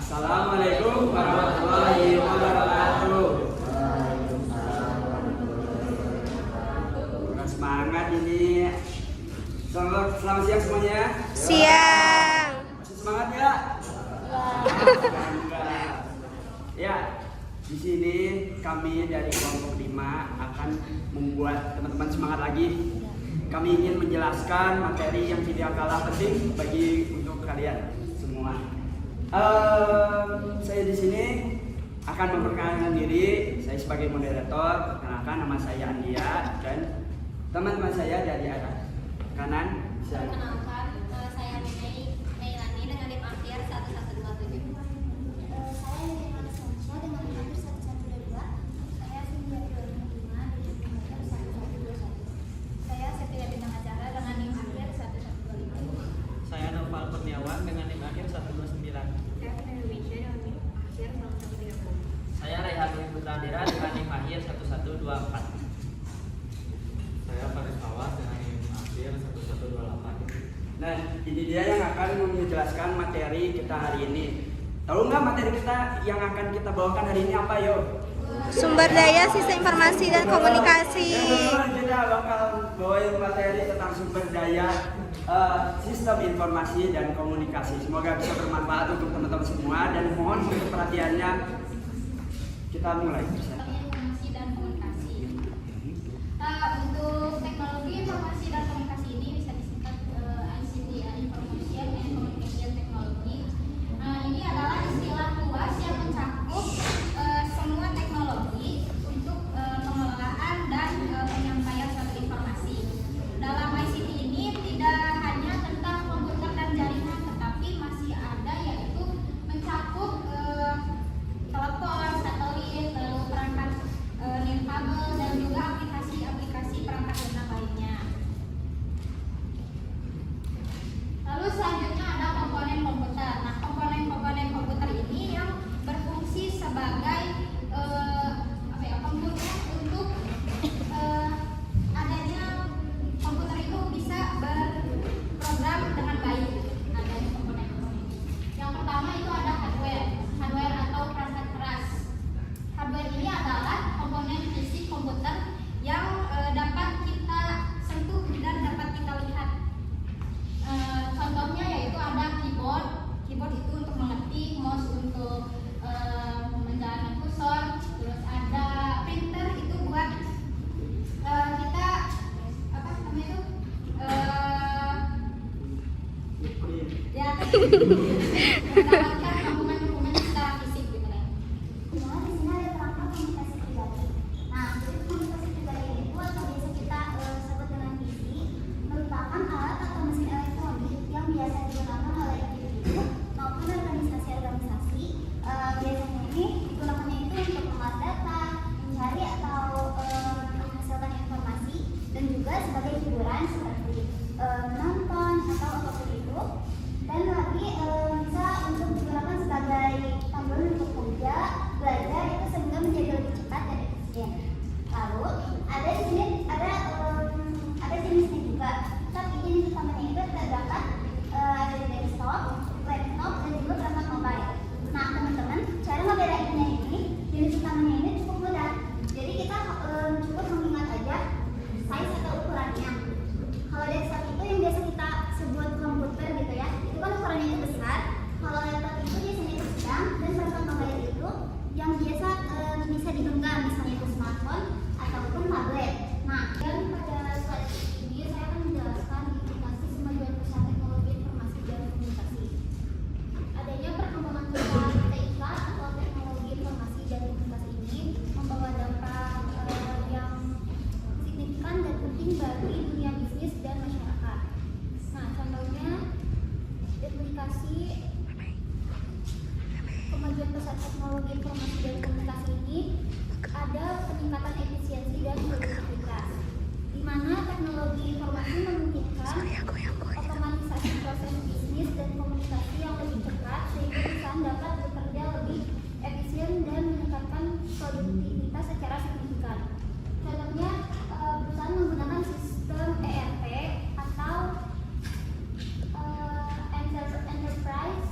Assalamualaikum warahmatullahi wabarakatuh. Semangat ini. Selamat siang semuanya. Siang. Masih semangat ya? Ya, di sini kami dari kelompok 5 akan membuat teman-teman semangat lagi. Kami ingin menjelaskan materi yang tidak kalah penting bagi untuk kalian semua. Saya di sini akan memperkenalkan diri. Saya sebagai moderator. Perkenalkan, nama saya Andia dan teman-teman saya dari arah kanan. Perkenalkan, saya Meilani dengan NIM akhir 1127. Saya dengan Sonsya dengan NIM akhir 1122. Saya Cynthia 2005 dengan NIM akhir 1121. Saya Setia Bintang Acara dengan NIM akhir 1125. Saya Noval Kurniawan dengan NIM akhir 129. Saya Indonesia dengan NIM akhir 1130. Saya Rehan Dwi Putradira dengan NIM akhir 1124. Saya Faris Awas dengan NIM akhir 1128. Nah, ini dia yang akan menjelaskan materi kita hari ini. Tahu nggak materi kita yang akan kita bawakan hari ini apa, yo? Sumber daya sistem informasi dan komunikasi. Kita bakal bawain materi tentang sumber daya sistem informasi dan komunikasi. Semoga bisa bermanfaat untuk teman-teman semua dan mohon untuk perhatiannya. Kita mulai. Informasi dan komunikasi. Untuk teknologi informasi dan komunikasi ini bisa disingkat ICT, Information and Communication Technology. Ini adalah istilah luas yang mencakup semua teknologi untuk pengelolaan dan penyampaian suatu informasi. Dalam ICT ini tidak hanya tentang komputer dan jaringan, tetapi masih ada yaitu mencakup telepon, satelit, lalu perangkat nirkabel dan juga aplikasi-aplikasi perangkat lunak lainnya. Lalu selanjutnya ada komponen komputer. Nah, komponen komputer ini yang berfungsi sebagai komponen untuk adanya komputer itu bisa berprogram dengan baik. Adanya komponen-komponen. Yang pertama itu ada hardware atau perangkat keras. Hardware ini adalah komponen fisik komputer yang dapat kita sentuh dan dapat kita lihat. Contohnya yaitu ada keyboard. Keyboard itu untuk mengetik, mouse untuk menjalankan kursor. Terus ada printer itu buat kita apa namanya itu ya mendapatkan dokumen-dokumen secara fisik gitu kan. Kemudian di sini ada perangkat komunikasi pribadi. Nah, jadi komunikasi pribadi itu atau biasa kita sebut dengan PC merupakan alat atau mesin elektronik yang biasa digunakan oleh individu maupun organisasi-organisasi. Biasanya ini digunakannya itu untuk mengolah data, mencari atau menghasilkan informasi dan juga sebagai hiburan seperti menonton atau apapun itu. Dan lagi bisa untuk digunakan sebagai panduan untuk kerja, belajar itu sehingga menjadi lebih cepat dan efisien. Lalu ada di sini ada jenisnya juga. Tapi jenis utamanya itu terdapat ada di desktop, laptop dan juga perangkat mobile. Nah, teman-teman, cara ngebedainnya ini jenis utamanya ini cukup mudah. Jadi kita cukup mengingat aja size atau ukurannya. Kalau desktop itu yang biasa kita sebut komputer gitu ya, itu kan ukurannya itu besar. Kalau laptop itu biasanya itu sedang, dan perangkat mobile itu yang biasa bisa digenggam, misalnya itu smartphone ataupun tablet. Nah, dan pada slide ini saya akan menjelaskan implikasi kemajuan pesat teknologi informasi dan komunikasi. Adanya perkembangan pesat TIK atau teknologi informasi dan komunikasi ini membawa dampak yang signifikan dan penting bagi dunia bisnis dan masyarakat. Nah, contohnya implikasi kemajuan pesat teknologi informasi dan komunikasi ini ada peningkatan efisiensi dan produktivitas, di mana teknologi informasi memungkinkan otomatisasi proses bisnis dan komunikasi yang lebih cepat sehingga perusahaan dapat bekerja lebih efisien dan meningkatkan produktivitas secara signifikan. Contohnya perusahaan menggunakan sistem ERP atau Enterprise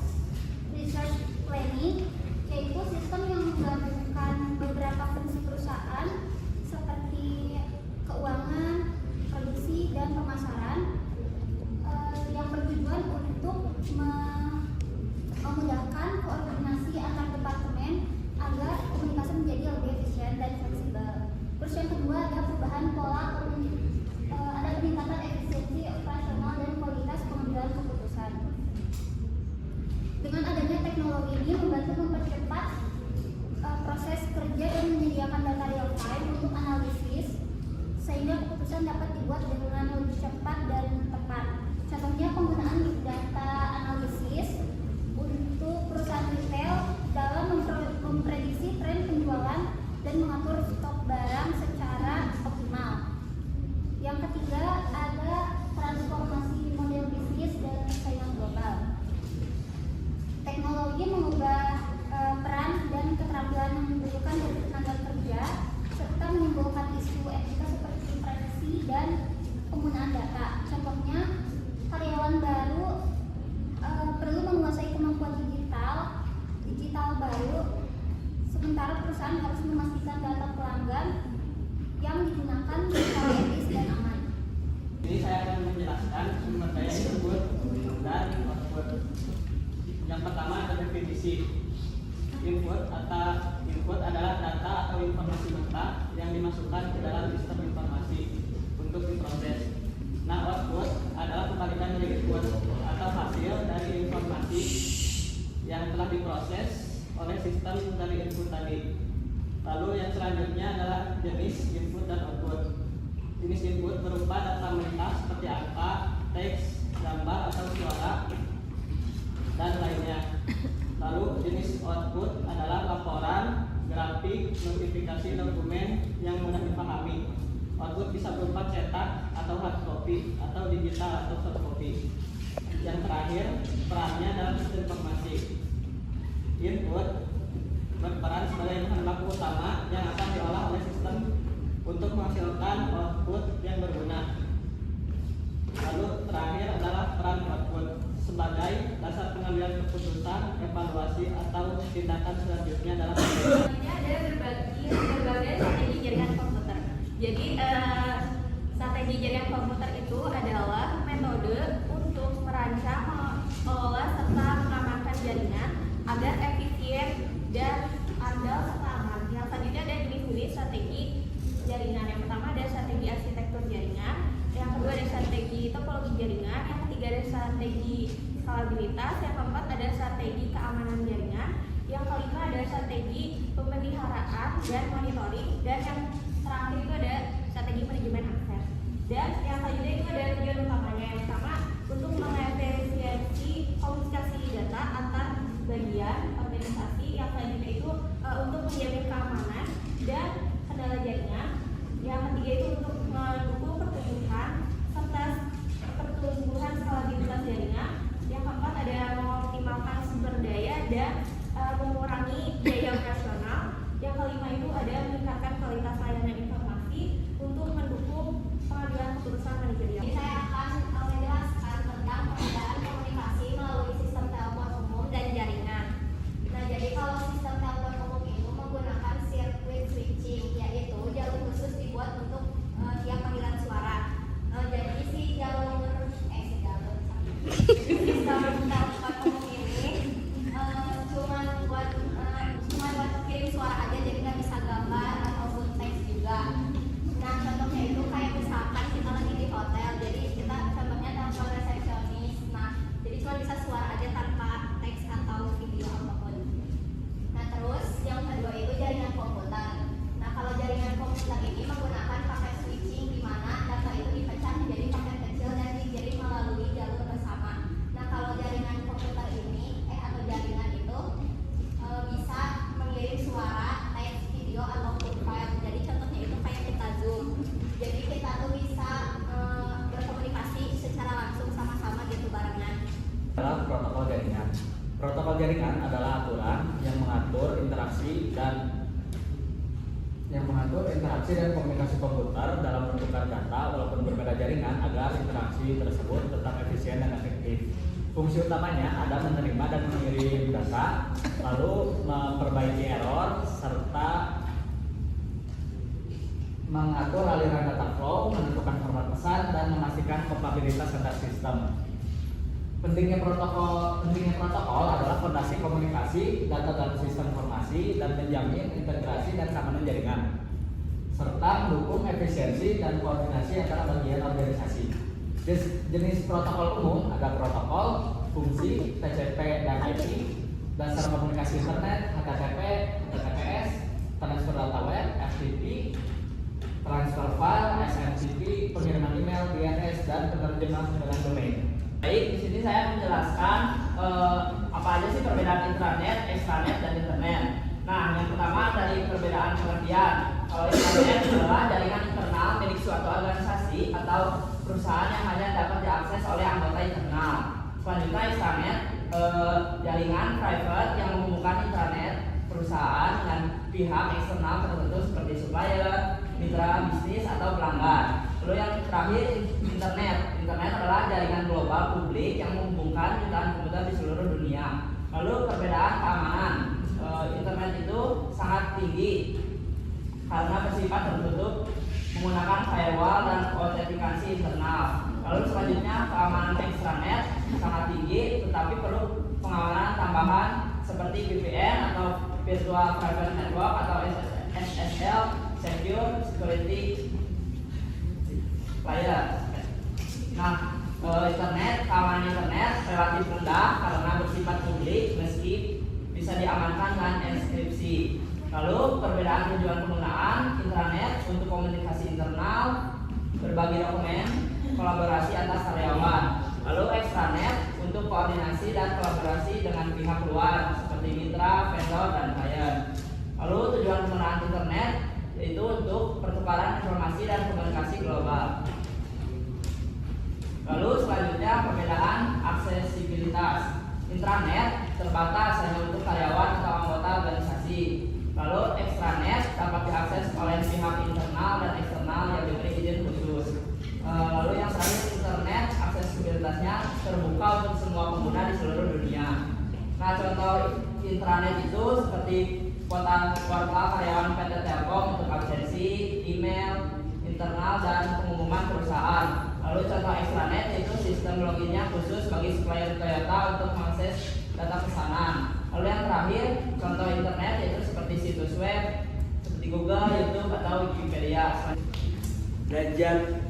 Research Planning membantu mempercepat proses kerja dan menyediakan data real time untuk analisis sehingga keputusan dapat dibuat dengan lebih cepat dan tepat. Contohnya penggunaan big data analisis untuk perusahaan retail dalam memprediksi tren penjualan dan mengatur stok barang secara optimal. Yang ketiga ada transformasi model bisnis dan persaingan global. Teknologi mengubah peran dan keterampilan yang dibutuhkan dari tenaga kerja serta menimbulkan isu etika seperti privasi dan penggunaan data. Contohnya, karyawan baru perlu menguasai kemampuan digital baru, sementara perusahaan harus memastikan data pelanggan yang digunakan secara etis dan aman. Ini saya akan menjelaskan sumber daya input dan output. Yang pertama ada definisi. Input adalah data atau informasi mentah yang dimasukkan ke dalam sistem informasi untuk diproses. Nah, output adalah kebalikan dari input atau hasil dari informasi yang telah diproses oleh sistem dari input tadi. Lalu yang selanjutnya adalah jenis input dan output. Jenis input berupa data mentah seperti angka, teks, gambar atau suara, dan lainnya. Lalu jenis output adalah laporan, grafik, notifikasi, dokumen yang mudah dipahami. Output bisa berupa cetak atau hard copy atau digital atau soft copy. Yang terakhir, perannya dalam sistem informasi. Input berperan sebagai bahan baku utama yang akan diolah oleh sistem untuk menghasilkan output yang berguna. Lalu terakhir adalah peran output sebagai dasar pengambilan keputusan, evaluasi atau tindakan selanjutnya dalam Selanjutnya ada berbagai strategi jaringan komputer. Jadi strategi jaringan komputer itu adalah metode untuk merancang, mengelola serta mengamankan jaringan agar efisien dan andal serta aman. Yang selanjutnya ada jenis-jenis strategi jaringan. Yang pertama ada strategi arsitektur jaringan, yang kedua ada strategi topologi jaringan, yang ketiga ada strategi skalabilitas, yang keempat ada strategi keamanan jaringan, yang kelima ada strategi pemeliharaan dan monitoring, dan yang terakhir itu ada strategi manajemen akses. Dan yang selanjutnya itu ada tujuan utamanya. Yang pertama untuk mengefisiensi komunikasi data antar bagian organisasi, yang selanjutnya itu untuk menjamin keamanan dan kendala jaringan, yang ketiga itu untuk mendukung pertumbuhan serta pertumbuhan skalabilitas jaringan, yang keempat ada mengoptimalkan sumber daya dan mengurangi biaya operasional, yang kelima itu ada meningkatkan kualitas layanan informasi untuk mendukung pengambilan keputusan manajerial. Jadi saya akan menjelaskan tentang pengadaan komunikasi melalui sistem telepon umum dan jaringan. Nah, jadi kalau sistem telepon umum itu menggunakan sirkuit switching, yaitu jalur khusus dibuat untuk tiap panggilan suara. Jadi sistem telepon umum ini cuma buat kirim suara aja, jadi nggak bisa gambar ataupun teks juga. Nah, contohnya itu kayak misalkan kita lagi di hotel, jadi kita contohnya telepon resepsionis. Nah, jadi cuma bisa suara aja tanpa teks atau video apapun. Nah, terus yang kedua itu jaringan komputer. Nah, kalau jaringan komputer ini menggunakan paket switching di mana data itu dipecah menjadi paket kecil dan dikirim melalui jalur bersama. Nah, kalau jaringan komputer ini atau jaringan itu bisa mengirim suara, teks, video ataupun file. Jadi contohnya itu kayak kita Zoom. Jadi kita tuh bisa berkomunikasi secara langsung sama-sama gitu barengan. Adalah protokol jaringan. Protokol jaringan adalah aturan yang mengatur interaksi dan komunikasi komputer dalam menentukan data walaupun berbeda jaringan agar interaksi tersebut tetap efisien dan efektif. Fungsi utamanya ada menerima dan mengirim data, lalu memperbaiki error serta mengatur aliran data flow, menentukan format pesan dan memastikan kompatibilitas antar sistem. Pentingnya protokol adalah fondasi komunikasi data dalam sistem informasi dan menjamin integrasi dan keamanan jaringan, serta mendukung efisiensi dan koordinasi antara bagian organisasi. Jenis protokol umum ada protokol, fungsi, TCP dan IP, dasar komunikasi internet, HTTP, HTTPS, transfer data web, FTP, transfer file, SMTP, pengiriman email, DNS, dan penerjemah dengan domain. Baik, di sini saya menjelaskan apa aja sih perbedaan intranet, extranet, dan internet. Nah, yang pertama dari perbedaan pengertian. Kalau intranet adalah jaringan internal milik suatu organisasi atau perusahaan yang hanya dapat diakses oleh anggota internal. Selanjutnya extranet, jaringan private yang menghubungkan intranet perusahaan dengan pihak eksternal tertentu seperti supplier, mitra bisnis, atau pelanggan. Lalu yang terakhir internet. Internet adalah jaringan global publik yang menghubungkan jutaan komputer di seluruh dunia. Lalu perbedaan keamanan. Internet itu sangat tinggi karena bersifat tertutup menggunakan firewall dan autentikasi internal. Lalu selanjutnya keamanan extranet sangat tinggi tetapi perlu pengamanan tambahan seperti VPN atau Virtual Private Network atau SSL, Secure Security Layer. Nah, keamanan internet relatif rendah karena bersifat publik meski bisa diamankan dengan enkripsi. Lalu perbedaan tujuan penggunaan intranet untuk komunikasi internal, berbagi dokumen, kolaborasi antar karyawan. Lalu extranet untuk koordinasi dan kolaborasi dengan pihak luar seperti mitra, vendor, dan klien. Lalu tujuan penggunaan internet yaitu untuk pertukaran informasi dan komunikasi global. Lalu selanjutnya perbedaan aksesibilitas. Intranet terbatas hanya untuk karyawan atau anggota organisasi. Lalu extranet dapat diakses oleh pihak internal dan eksternal yang diberi izin khusus. Lalu yang terakhir internet aksesibilitasnya terbuka untuk semua pengguna di seluruh dunia. Nah, contoh intranet itu seperti portal karyawan PT Telkom untuk absensi, email internal, dan pengumuman perusahaan. Lalu contoh extranet yaitu sistem loginnya khusus bagi supplier Toyota untuk mengakses data pesanan. Lalu yang terakhir contoh internet yaitu seperti situs web seperti Google, YouTube, atau Wikipedia. Belajar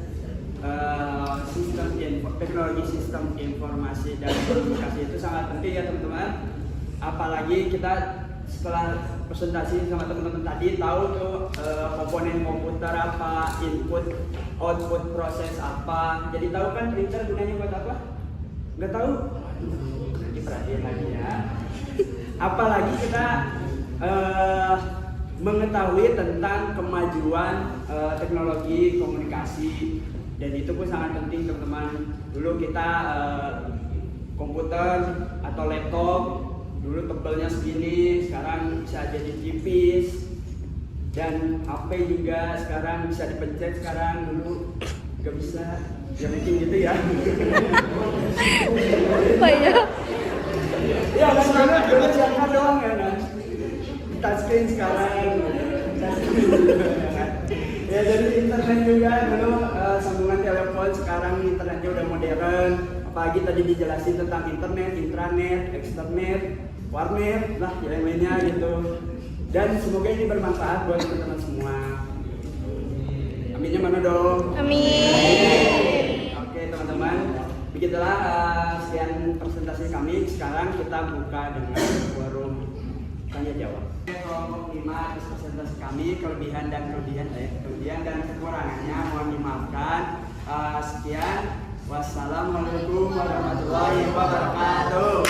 teknologi sistem informasi dan komunikasi itu sangat penting ya teman-teman. Apalagi kita setelah presentasi sama teman-teman tadi tahu tuh komponen komputer apa, input, output proses apa. Jadi tahu kan printer gunanya buat apa? Nggak tahu? Nanti perhatiin lagi ya. Apalagi kita mengetahui tentang kemajuan teknologi komunikasi, dan itu pun sangat penting teman-teman. Dulu kita komputer atau laptop dulu tebalnya segini, sekarang bisa jadi tipis, dan HP juga sekarang bisa dipencet, sekarang dulu nggak bisa, ya mungkin gitu ya. Apa ya? Ya kan dulu siapa doang ya kan, touchscreen sekarang. Ya jadi internet juga dulu sambungan telepon, sekarang internetnya udah modern. Apalagi tadi dijelasin tentang internet, intranet, extranet, warnet, lah yang lainnya gitu. Dan semoga ini bermanfaat buat teman-teman semua. Aminnya mana dong? Amin. Oke teman-teman, begitulah sekian presentasi kami. Sekarang kita buka dengan forum tanya jawab. Kelompok 5 atas presentasi kami, kelebihan dan kekurangannya mohon dimaafkan. Sekian, wassalamualaikum warahmatullahi wabarakatuh.